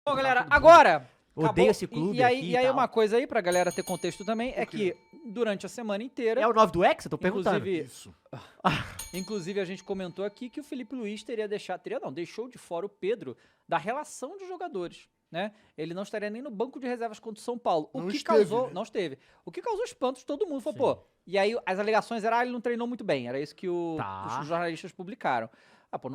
Bom, galera, agora... Odeio esse clube e aí, aqui e aí tal. uma coisa aí pra galera ter contexto também é que durante a semana inteira... É o 9 do Hexa? Tô perguntando. Inclusive, Isso. inclusive, a gente comentou aqui que o Felipe Luiz deixou de fora o Pedro da relação de jogadores, né? Ele não estaria nem no banco de reservas contra o São Paulo. Não O que esteve, causou, né? não esteve. O que causou espanto de todo mundo. Falou, pô, e aí as alegações eram, ele não treinou muito bem. Era isso que Tá. os jornalistas publicaram.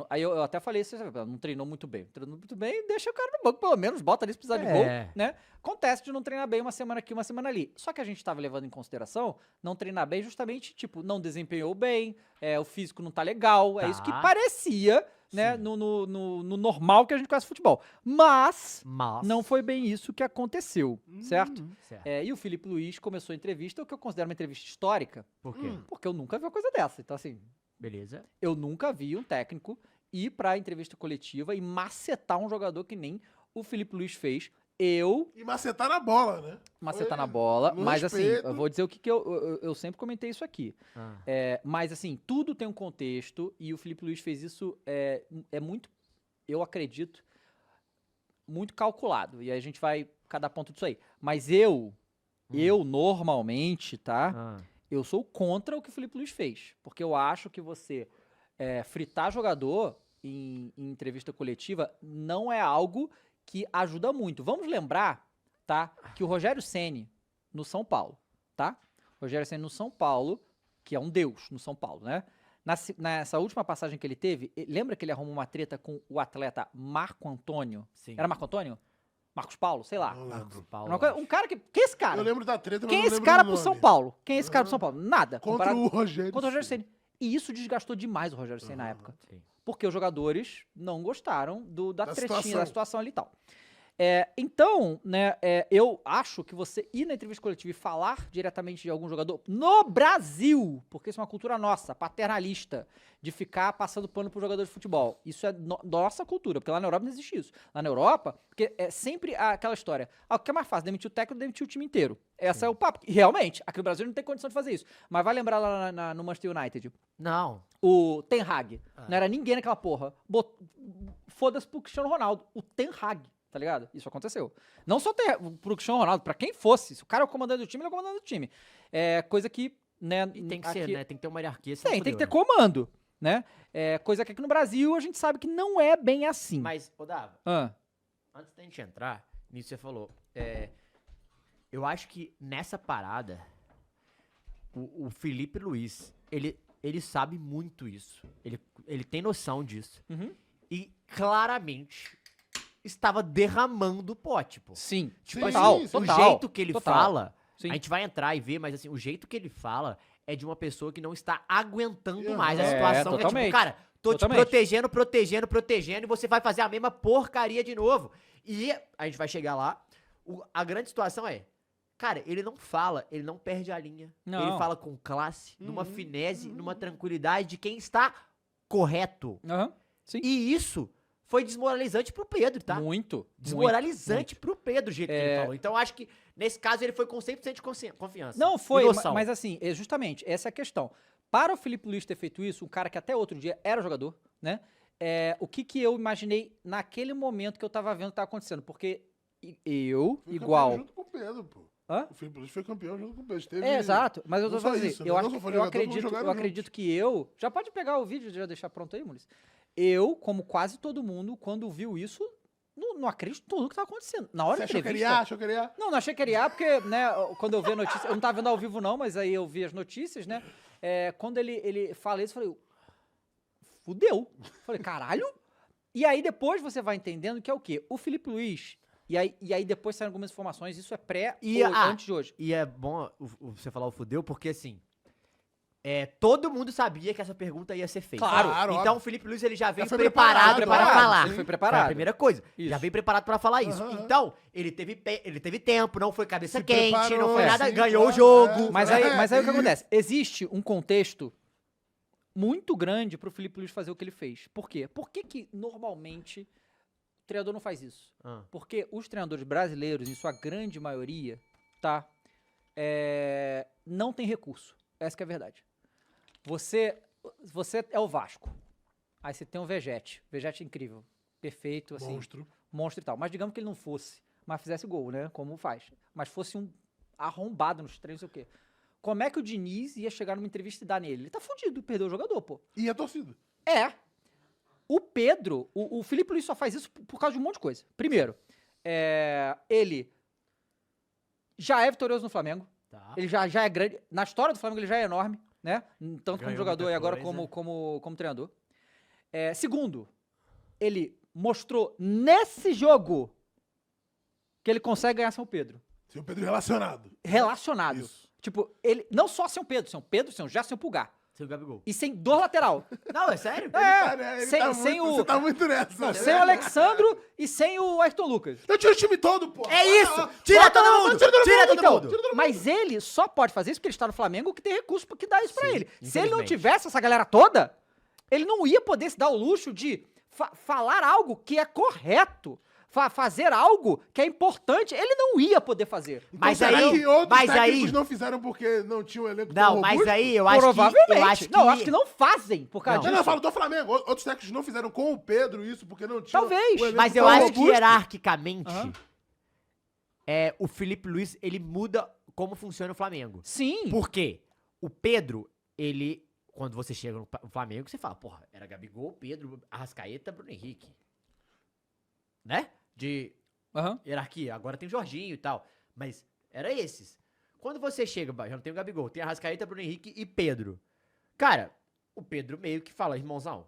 Aí eu até falei, você não treinou muito bem. Treinou muito bem, deixa o cara no banco, pelo menos, bota ali se precisar de gol, né? Acontece de não treinar bem uma semana aqui, uma semana ali. Só que a gente tava levando em consideração não treinar bem justamente, tipo, não desempenhou bem, o físico não tá legal, é isso que Tá. parecia, né, Sim. no normal que a gente conhece futebol. Mas não foi bem isso que aconteceu, certo? Certo. E o Felipe Luiz começou a entrevista, o que eu considero uma entrevista histórica, Por quê? porque eu nunca vi uma coisa dessa. Então, assim, Beleza. eu nunca vi um técnico ir pra entrevista coletiva e macetar um jogador que nem o Felipe Luiz fez. E macetar na bola, né? Macetar Foi na bola, no mas assim, respeito. eu vou dizer o que eu sempre comentei isso aqui. Mas assim, tudo tem um contexto e o Felipe Luiz fez isso, muito, eu acredito, muito calculado. E aí a gente vai cada ponto disso aí. Mas eu normalmente, tá? Eu sou contra o que o Felipe Luiz fez. Porque eu acho que você fritar jogador em entrevista coletiva não é algo que ajuda muito. Vamos lembrar, tá? Que o Rogério Ceni no São Paulo, tá? Rogério Ceni no São Paulo, que é um deus no São Paulo, né? Nessa última passagem que ele teve, lembra que ele arrumou uma treta com o atleta Marco Antônio? Sim. Era Marco Antônio? Marcos Paulo? Sei lá. Não lembro. Paulo, Uma coisa- um cara que... Quem é esse cara? Eu lembro da treta, mas Quem é não esse lembro cara do pro São nome. Paulo? Quem é esse cara pro São Paulo? Nada. Contra comparado- o Rogério. Contra o Rogério Ceni. E isso desgastou demais o Rogério Ceni na época. Sim. Porque os jogadores não gostaram da Da tretinha, situação. da situação ali e tal. Então, né, eu acho que você ir na entrevista coletiva e falar diretamente de algum jogador no Brasil, porque isso é uma cultura nossa, paternalista, de ficar passando pano pro jogador de futebol. Isso é nossa cultura, porque lá na Europa não existe isso. Lá na Europa, porque é sempre aquela história. O que é mais fácil? Demitir o técnico, demitir o time inteiro. Esse é o papo. E realmente, aqui no Brasil não tem condição de fazer isso. Mas vai lembrar lá no Manchester United. Não. O Ten Hag. Não era ninguém naquela porra. Foda-se pro Cristiano Ronaldo. O Ten Hag, tá ligado? Isso aconteceu. Não só pro Cristiano Ronaldo, pra quem fosse. Se o cara é o comandante do time, ele é o comandante do time. Coisa que, né... E tem que ser, aqui- né? Tem que ter uma hierarquia. senão Tem que fodeu, ter né? comando, né? Coisa que aqui no Brasil a gente sabe que não é bem assim. Mas, ô Dava, Ah, antes da gente entrar, nisso você falou, eu acho que nessa parada, o Felipe Luiz, ele sabe muito isso. Ele tem noção disso. Uhum. E claramente estava derramando o pote, pô. sim, Sim, total, sim, O total. jeito que ele total. fala, Sim. a gente vai entrar e ver, mas assim, o jeito que ele fala é de uma pessoa que não está aguentando mais a É, situação. Que é totalmente. tipo, cara, tô Totalmente. te protegendo e você vai fazer a mesma porcaria de novo. E a gente vai chegar lá. A grande situação é, cara, ele não fala, ele não perde a linha. Não. Ele fala com classe, numa finesse, numa tranquilidade de quem está correto. Aham, sim. E isso foi desmoralizante pro Pedro, tá? Muito. Desmoralizante pro Pedro, o jeito que ele falou. Então, acho que, nesse caso, ele foi com 100% de confiança. Não, E foi, noção. mas assim, justamente, essa é a questão. Para o Felipe Luiz ter feito isso, um cara que até outro dia era jogador, né? O que eu imaginei naquele momento que eu tava vendo que tava acontecendo? Porque eu, Foi igual... campeão junto com o Pedro, pô. Hã? O Felipe Luiz foi campeão junto com o Pedro. Teve... Exato, mas eu tô não só falando isso, assim, né? eu, Não só foi eu jogador, acredito, como jogaram eu acredito que eu... Já pode pegar o vídeo e já deixar pronto aí, Maurício? Eu, como quase todo mundo, quando viu isso, não acredito em tudo que tá acontecendo. Na hora Você da achou que ele entrevista... ia? Achou que ele ia? Não achei que ele ia, porque, né, quando eu vi a notícia, eu não tava vendo ao vivo não, mas aí eu vi as notícias, né, quando ele fala isso, eu falei, fudeu. Falei, caralho? E aí depois você vai entendendo que é o quê? O Felipe Luiz, e aí depois saem algumas informações, isso é antes de hoje. E é bom você falar o fudeu, porque assim, todo mundo sabia que essa pergunta ia ser feita. Claro, Então óbvio. o Felipe Luiz ele já veio foi preparado para preparado, falar. ele foi Foi preparado. a primeira coisa. Isso. Já veio preparado para falar isso. Aham. Então, ele teve tempo, não foi cabeça Se quente, preparou, não foi nada, sim, ganhou o claro, jogo. Mas aí o que acontece? Existe um contexto muito grande pro Felipe Luiz fazer o que ele fez. Por quê? Por que normalmente o treinador não faz isso? Ah. Porque os treinadores brasileiros, em sua grande maioria, tá? Não tem recurso. Essa que é a verdade. Você é o Vasco. Aí você tem o Vegete. Vegete é incrível. Perfeito, assim. Monstro. monstro e tal. Mas digamos que ele não fosse, mas fizesse gol, né? Como faz. Mas fosse um arrombado nos treinos, não sei o quê. Como é que o Diniz ia chegar numa entrevista e dar nele? Ele tá fudido, perdeu o jogador, pô. E a torcida? É. O Pedro, o Felipe Luiz só faz isso por causa de um monte de coisa. Primeiro, ele já é vitorioso no Flamengo. Tá. Ele já é grande. Na história do Flamengo ele já é enorme, né? Tanto como Ganhou jogador muita e agora coisa. como treinador. Segundo, ele mostrou nesse jogo que ele consegue ganhar São Pedro. Seu Pedro relacionado. Relacionado. Isso. Tipo, ele não só São Pedro, São Gerson, São Pulgar. Seu Gabigol. E sem dor lateral. Não, é sério? Você tá muito nessa. Não, sem o Alexandro e sem o Ayrton Lucas. Eu tiro o time todo, pô. É isso! Tira todo mundo! Tira todo mundo! Mas ele só pode fazer isso porque ele está no Flamengo, que tem recurso que dá isso pra Sim, ele. Se ele não infelizmente. tivesse essa galera toda, ele não ia poder se dar o luxo de falar algo que é correto. Fazer algo que é importante, ele não ia poder fazer. Então, Mas será aí- que outros mas técnicos aí- não fizeram porque não tinha um elenco tão Não, mas robusto? aí eu acho Provavelmente. que... Eu acho que... Não, eu acho que não fazem por causa Não. Não, disso. eu falo do Flamengo. Outros técnicos não fizeram com o Pedro isso porque não tinha Talvez, o elenco Mas eu tão acho que robusto. hierarquicamente, Aham. o Felipe Luiz, ele muda como funciona o Flamengo. Sim. Por quê? O Pedro, ele... Quando você chega no Flamengo, você fala, porra, era Gabigol, Pedro, Arrascaeta, Bruno Henrique. Né? De Aham. hierarquia. Agora tem Jorginho e tal. Mas era esses. Quando você chega, já não tem o Gabigol, tem Arrascaeta, Bruno Henrique e Pedro. Cara, o Pedro meio que fala, irmãozão,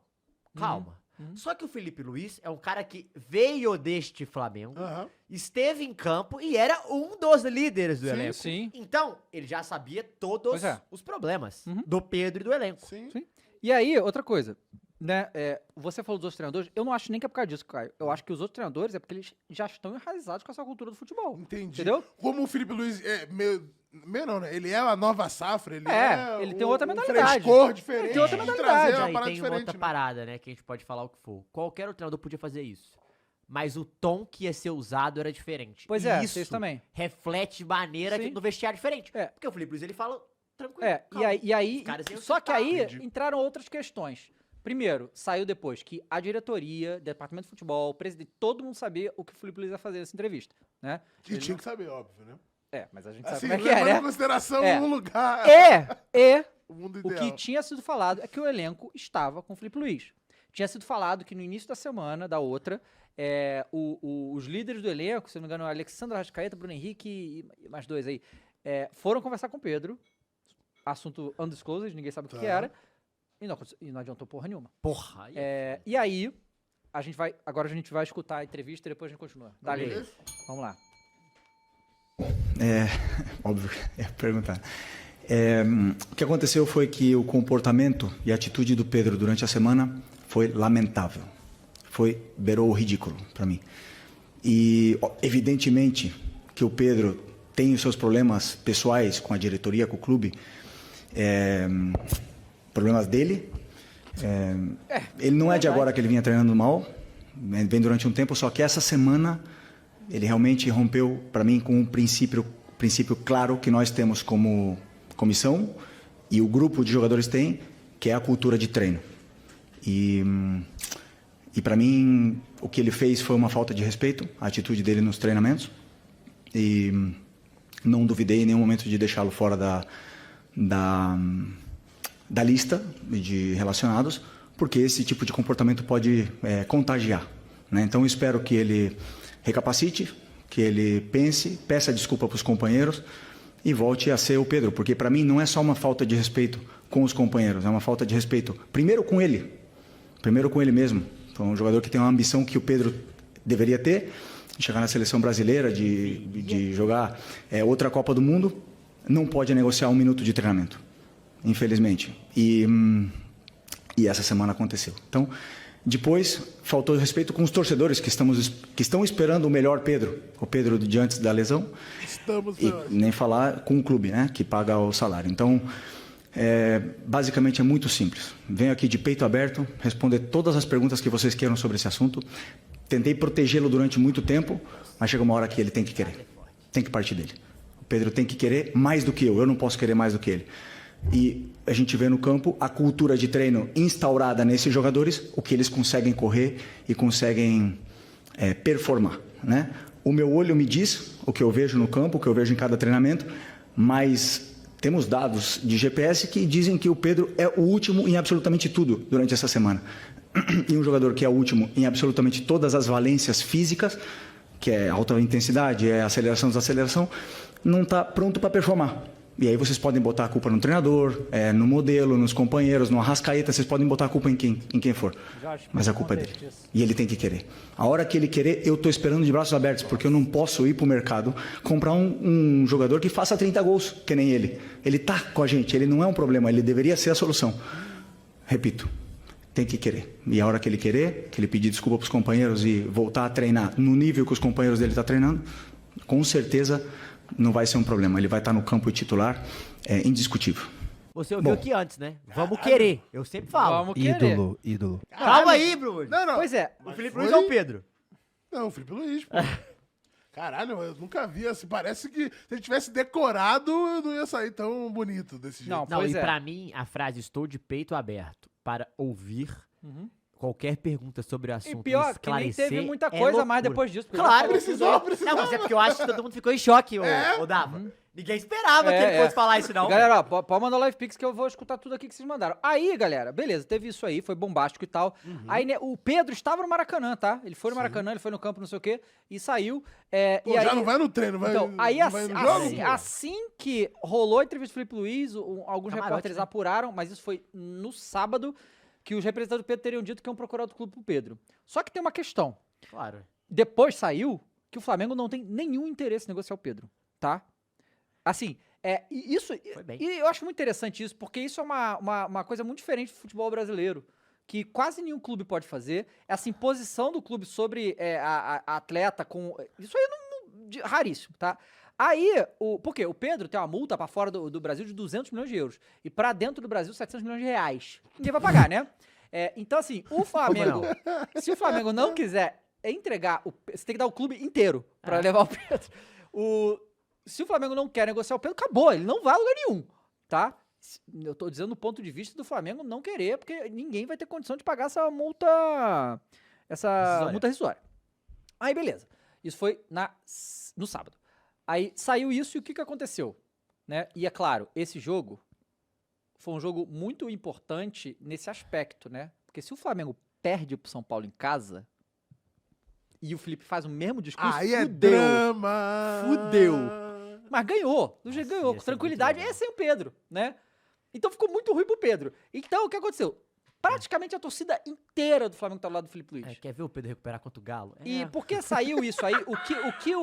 calma. Só que o Felipe Luiz é um cara que veio deste Flamengo, Aham. esteve em campo e era um dos líderes do Sim, elenco. sim. Então, ele já sabia todos Pois é. os problemas Uhum. do Pedro e do elenco. Sim. Sim. E aí, outra coisa, né? Você falou dos outros treinadores, eu não acho nem que é por causa disso, Caio. Eu acho que os outros treinadores é porque eles já estão enraizados com essa cultura do futebol. Entendi. Entendeu? Como o Felipe Luiz é meio não, né? Ele é a nova safra, Ele tem outra um mentalidade. frescor diferente. Ele tem outra de mentalidade. trazer uma Aí parada tem diferente, outra né? parada, né, que a gente pode falar o que for. Qualquer outro treinador podia fazer isso. Mas o tom que ia ser usado era diferente. Pois E é, isso isso também. reflete de maneira Sim. que no vestiário diferente. É. Porque o Felipe Luiz, ele fala tranquilo. E aí Os caras iam só que citar. aí Entendi. entraram outras questões. Primeiro, saiu depois que a diretoria, departamento de futebol, o presidente, todo mundo sabia o que o Felipe Luiz ia fazer nessa entrevista, né? E Ele tinha não- que saber, óbvio, né? mas a gente sabe Assim, como é que levando é, em né? consideração É. o lugar, E o mundo o ideal. que tinha sido falado é que o elenco estava com o Felipe Luiz. Tinha sido falado que no início da semana, da outra, os líderes do elenco, se não me engano, Alexandre Arrascaeta, Bruno Henrique e mais dois aí, foram conversar com o Pedro, assunto undisclosed, ninguém sabe o que Tá. que era, e não adiantou porra nenhuma. Porra. Aí E aí, agora a gente vai escutar a entrevista e depois a gente continua. Dali, Beleza. vamos lá. Óbvio, perguntar. O que aconteceu foi que o comportamento e a atitude do Pedro durante a semana foi lamentável. Beirou o ridículo para mim. E, evidentemente, que o Pedro tem os seus problemas pessoais com a diretoria, com o clube, problemas dele. Ele não é de agora que ele vinha treinando mal, vem durante um tempo, só que essa semana ele realmente rompeu para mim com um princípio claro que nós temos como comissão e o grupo de jogadores tem, que é a cultura de treino. E para mim o que ele fez foi uma falta de respeito, a atitude dele nos treinamentos, e não duvidei em nenhum momento de deixá-lo fora da lista de relacionados, porque esse tipo de comportamento pode contagiar, né? Então eu espero que ele recapacite, que ele pense, peça desculpa para os companheiros e volte a ser o Pedro, porque para mim não é só uma falta de respeito com os companheiros, é uma falta de respeito primeiro com ele mesmo. Então, um jogador que tem uma ambição que o Pedro deveria ter, chegar na seleção brasileira, de jogar outra Copa do Mundo, não pode negociar 1 minuto de treinamento, infelizmente. E essa semana aconteceu. Então, depois, faltou respeito com os torcedores que estão esperando o melhor Pedro, o Pedro de antes da lesão. Estamos E nem falar com o clube, né, que paga o salário. Então, basicamente é muito simples. Venho aqui de peito aberto, responder todas as perguntas que vocês queiram sobre esse assunto. Tentei protegê-lo durante muito tempo, mas chega uma hora que ele tem que querer. Tem que partir dele. O Pedro tem que querer mais do que eu não posso querer mais do que ele. E a gente vê no campo a cultura de treino instaurada nesses jogadores, o que eles conseguem correr e conseguem performar, né? O meu olho me diz o que eu vejo no campo, o que eu vejo em cada treinamento, mas temos dados de GPS que dizem que o Pedro é o último em absolutamente tudo durante essa semana. E um jogador que é o último em absolutamente todas as valências físicas, que é alta intensidade, é aceleração, desaceleração, não está pronto para performar. E aí vocês podem botar a culpa no treinador, no modelo, nos companheiros, no Arrascaeta, vocês podem botar a culpa em quem for. Mas a culpa é dele. E ele tem que querer. A hora que ele querer, eu estou esperando de braços abertos, porque eu não posso ir para o mercado comprar um jogador que faça 30 gols, que nem ele. Ele está com a gente, ele não é um problema, ele deveria ser a solução. Repito, tem que querer. E a hora que ele querer, que ele pedir desculpa para os companheiros e voltar a treinar no nível que os companheiros dele estão treinando, com certeza não vai ser um problema. Ele vai estar no campo titular, indiscutível. Você ouviu aqui antes, né? Vamos querer. Eu sempre falo. Vamos querer. Ídolo. Calma aí, Bruno. Não. Pois é. O Felipe Luiz ou o Pedro? Não, o Felipe Luiz, pô. Caralho, eu nunca vi assim. Parece que se ele tivesse decorado, não ia sair tão bonito desse jeito. Não, Não, pois e é. pra mim, a frase estou de peito aberto para ouvir qualquer pergunta sobre o E assunto. pior, que nem esclarecer, teve muita é coisa mais loucura. depois disso. porque Claro, já falou precisou, tudo aí. Não, mas é porque eu acho que todo mundo ficou em choque, ô Dava. Ninguém esperava que ele fosse falar isso, não. Galera, ó, pode mandar o Live Pix que eu vou escutar tudo aqui que vocês mandaram. Aí, galera, beleza, teve isso aí, foi bombástico e tal. Aí, né, o Pedro estava no Maracanã, tá? Ele foi no Maracanã, ele foi no campo, não sei o quê, e saiu. Pô, e aí, já não vai no treino, vai, então, aí não vai no jogo? assim que rolou a entrevista do Felipe Luiz, alguns Camarote, repórteres né? apuraram, mas isso foi no sábado, que os representantes do Pedro teriam dito que iam procurar outro clube pro Pedro. Só que tem uma questão. Claro. Depois saiu que o Flamengo não tem nenhum interesse em negociar o Pedro, tá? Assim, e isso. Foi bem. E eu acho muito interessante isso, porque isso é uma coisa muito diferente do futebol brasileiro, que quase nenhum clube pode fazer. Essa imposição do clube sobre a atleta com. Isso aí raríssimo, tá? Aí, por quê? O Pedro tem uma multa pra fora do Brasil de 200 milhões de euros. E pra dentro do Brasil, 700 milhões de reais. Ninguém vai pagar, né? Então, assim, o Flamengo. Se o Flamengo não quiser entregar. Você tem que dar o clube inteiro pra levar o Pedro. Se o Flamengo não quer negociar o Pedro, acabou. Ele não vai a lugar nenhum, tá? Eu tô dizendo do ponto de vista do Flamengo não querer, porque ninguém vai ter condição de pagar essa multa. Multa rescisória. Aí, beleza. Isso foi no sábado. Aí saiu isso e o que aconteceu? Né? E é claro, esse jogo foi um jogo muito importante nesse aspecto, né? Porque se o Flamengo perde pro São Paulo em casa e o Felipe faz o mesmo discurso, Aí é fudeu. drama. Fudeu. Mas ganhou, do jeito que ganhou, ia com ser tranquilidade, muito legal. sem o Pedro, né? Então ficou muito ruim pro Pedro. Então o que aconteceu? Praticamente a torcida inteira do Flamengo tá do lado do Felipe Luiz. Quer ver o Pedro recuperar contra o Galo? E porque saiu isso aí, o que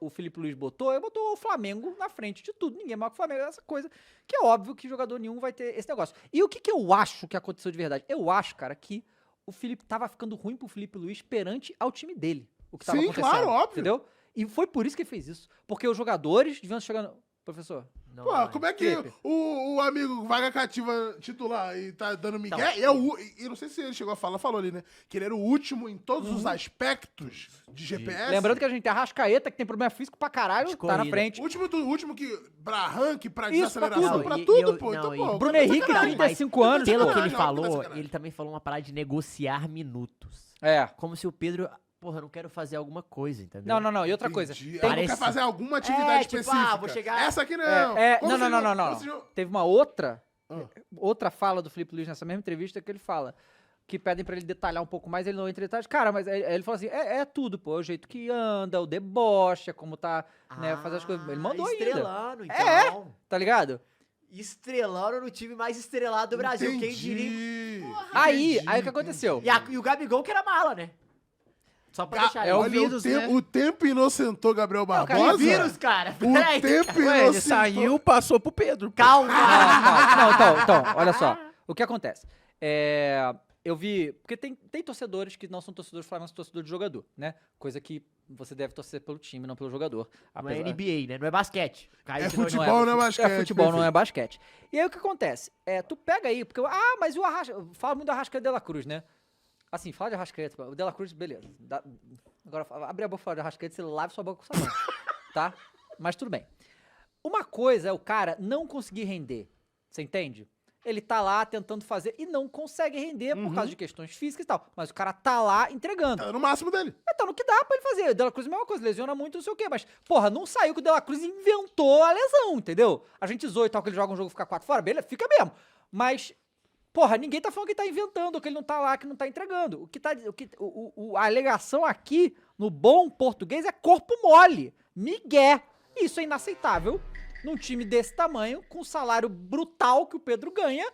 o Felipe Luiz botou o Flamengo na frente de tudo. Ninguém mais que o Flamengo, essa coisa que é óbvio que jogador nenhum vai ter esse negócio. E o que eu acho que aconteceu de verdade? Eu acho, cara, que o Felipe tava ficando ruim pro Felipe Luiz perante ao time dele. O que tava Sim, acontecendo. claro, óbvio. Entendeu? E foi por isso que ele fez isso. Porque os jogadores deviam chegar no... Professor, Não, Pô, não, como é que Felipe. o amigo vaga cativa titular e tá dando migué? Então, E não sei se ele chegou a falar, falou ali, né? Que ele era o último em todos os aspectos de GPS. lembrando que a gente tem a Rascaeta, que tem problema físico pra caralho, De tá na corrida. frente. O último que pra arranque, pra Isso, pra desaceleração, tudo. pra Não, tudo, e pô. eu- Então, não, pô, e- Bruno tá de Henrique, sacanagem. 35 anos, Pelo pô. que ele Não, falou, tá sacanagem. ele também falou uma parada de negociar minutos. É. Como se o Pedro, porra, não quero fazer alguma coisa, entendeu? Não. E outra coisa. Entendi. Tem- Ela não quer fazer alguma atividade É, tipo, específica. vou chegar- Essa aqui não. Como Não. se eu- Teve uma outra Ah. outra fala do Felipe Luiz nessa mesma entrevista que ele fala que pedem pra ele detalhar um pouco mais, ele não entra em detalhes. Cara, mas ele fala assim, é tudo, pô, o jeito que anda, o deboche, é como tá, né, fazer as coisas. Ele mandou ainda, Estrelando, então. tá ligado? Estrelando no time mais estrelado do Brasil, quem diria. Entendi. Aí Entendi, o que aconteceu? E o Gabigol que era mala, né? Só pra deixar Olha, vírus, né? o tempo inocentou Gabriel cara, Barbosa. vírus, cara. O Peraí, tempo cara. Ué, ele inocentou. saiu, passou pro Pedro. Calma. Então, olha só. O que acontece? Eu vi. Porque tem torcedores que não são torcedores do Flamengo, são torcedores de jogador, né? Coisa que você deve torcer pelo time, não pelo jogador. Não é NBA, né? Não é basquete. Caiu É de novo. futebol, não é basquete. É futebol, não é perfeito. basquete. E aí o que acontece? Tu pega aí, porque. Mas o Arrascaeta. Fala muito do Arrascaeta de la Cruz, né? Assim, fala de Arrascaeta. O de la Cruz, beleza. Agora, abre a boca e fala de Arrascaeta, você lave sua boca com sabão. Tá? Mas tudo bem. Uma coisa é o cara não conseguir render. Você entende? ele tá lá tentando fazer e não consegue render por causa de questões físicas e tal. Mas o cara tá lá entregando. Tá no máximo dele. Então, no que dá pra ele fazer. O De La Cruz é a mesma coisa, lesiona muito, não sei o quê. Mas, porra, não saiu que o De La Cruz inventou a lesão, entendeu? A gente zoou e tal, que ele joga um jogo e fica 4 fora, beleza, fica mesmo. Mas, porra, ninguém tá falando que ele tá inventando, que ele não tá lá, que não tá entregando. A alegação aqui, no bom português, é corpo mole, migué. Isso é inaceitável num time desse tamanho, com o salário brutal que o Pedro ganha.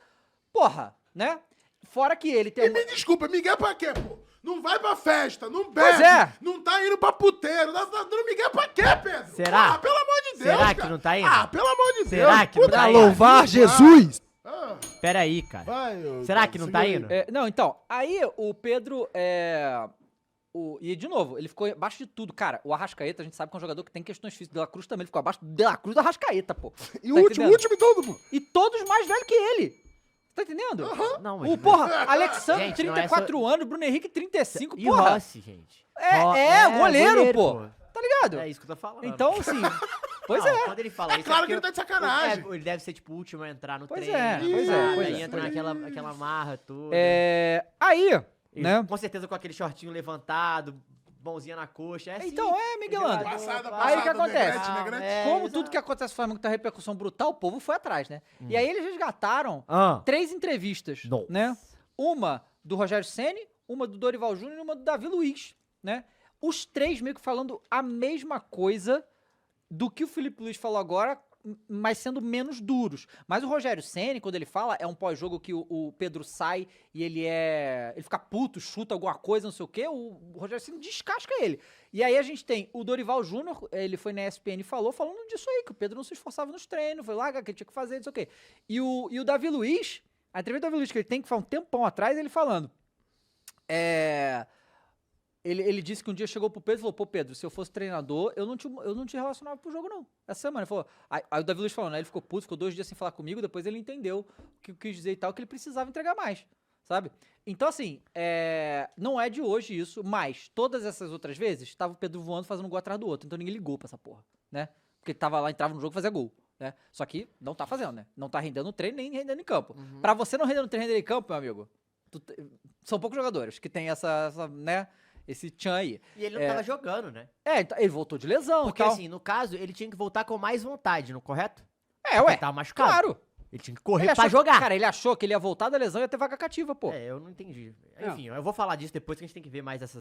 Porra, né? Fora que ele tem E me desculpa, Miguel pra quê, pô? Não vai pra festa, não bebe, Pois é. não tá indo pra puteiro. Tá dando Miguel pra quê, Pedro? Será? Ah, pelo amor de Deus, Será que cara. não tá indo? Ah, pelo amor de Será Deus. que não puta tá que indo? pariu, vai. Jesus! Ah, Pera aí, cara. vai, ô, Será que não tá segura aí. indo? Não, então, aí o Pedro e, de novo, ele ficou abaixo de tudo. Cara, o Arrascaeta, a gente sabe que é um jogador que tem questões físicas. O De La Cruz também, ele ficou abaixo do De La Cruz do Arrascaeta, pô. E o Tá último, entendendo? o último e tudo, pô. E todos mais velhos que ele. Tá entendendo? Não, mas... Porra, Alexandre, Gente, não é 34 anos, Bruno Henrique, 35, E o porra. Rossi, gente? Goleiro, pô. Tá ligado? É isso que eu tô falando. Então, assim, pois Não, é. Quando ele fala É isso, claro porque que ele tá de sacanagem. Ele deve ser, tipo, o último a entrar no Pois treino. é, pois é, sabe? pois Aí é. entra naquela marra toda. Aí, E né? Com certeza com aquele shortinho levantado, mãozinha na coxa. É assim, Então, Miguelando. Passada, Aí o que passada, acontece? Negrete, Negrete. Como exato. tudo que acontece no Flamengo tem repercussão brutal, o povo foi atrás, né? E aí eles resgataram Ah, 3 entrevistas, Nossa. né? Uma do Rogério Ceni, uma do Dorival Júnior e uma do Davi Luiz, né? Os 3 meio que falando a mesma coisa do que o Felipe Luiz falou agora, mas sendo menos duros. Mas o Rogério Ceni, quando ele fala, é um pós-jogo que o Pedro sai e ele fica puto, chuta alguma coisa, não sei o quê, o Rogério Ceni descasca ele. E aí a gente tem o Dorival Júnior, ele foi na ESPN e falando disso aí, que o Pedro não se esforçava nos treinos, foi lá que ele tinha que fazer, não sei o quê. E o Davi Luiz, a entrevista do Davi Luiz, que ele tem que falar um tempão atrás, ele falando, Ele disse que um dia chegou pro Pedro e falou, pô, Pedro, se eu fosse treinador, eu não te relacionava pro jogo, não. Essa semana. Ele falou. Aí o Davi Luiz falou, né? Ele ficou puto, ficou 2 dias sem falar comigo, depois ele entendeu o que eu quis dizer e tal, que ele precisava entregar mais, sabe? Então, assim, não é de hoje isso, mas todas essas outras vezes, tava o Pedro voando, fazendo um gol atrás do outro, então ninguém ligou pra essa porra, né? Porque ele tava lá, entrava no jogo e fazia gol, né? Só que não tá fazendo, né? Não tá rendendo no treino, nem rendendo em campo. Pra você não render no treino, render em campo, meu amigo, são poucos jogadores que tem essa né? Esse tchan aí. E ele não tava jogando, né? Então, ele voltou de lesão Porque e tal. assim, no caso, ele tinha que voltar com mais vontade, não correto? Ué, Ele tava machucado. claro. Ele tinha que correr Ele pra achou jogar. Cara, ele achou que ele ia voltar da lesão e ia ter vaga cativa, pô. Eu não entendi. Enfim, eu vou falar disso depois que a gente tem que ver mais essas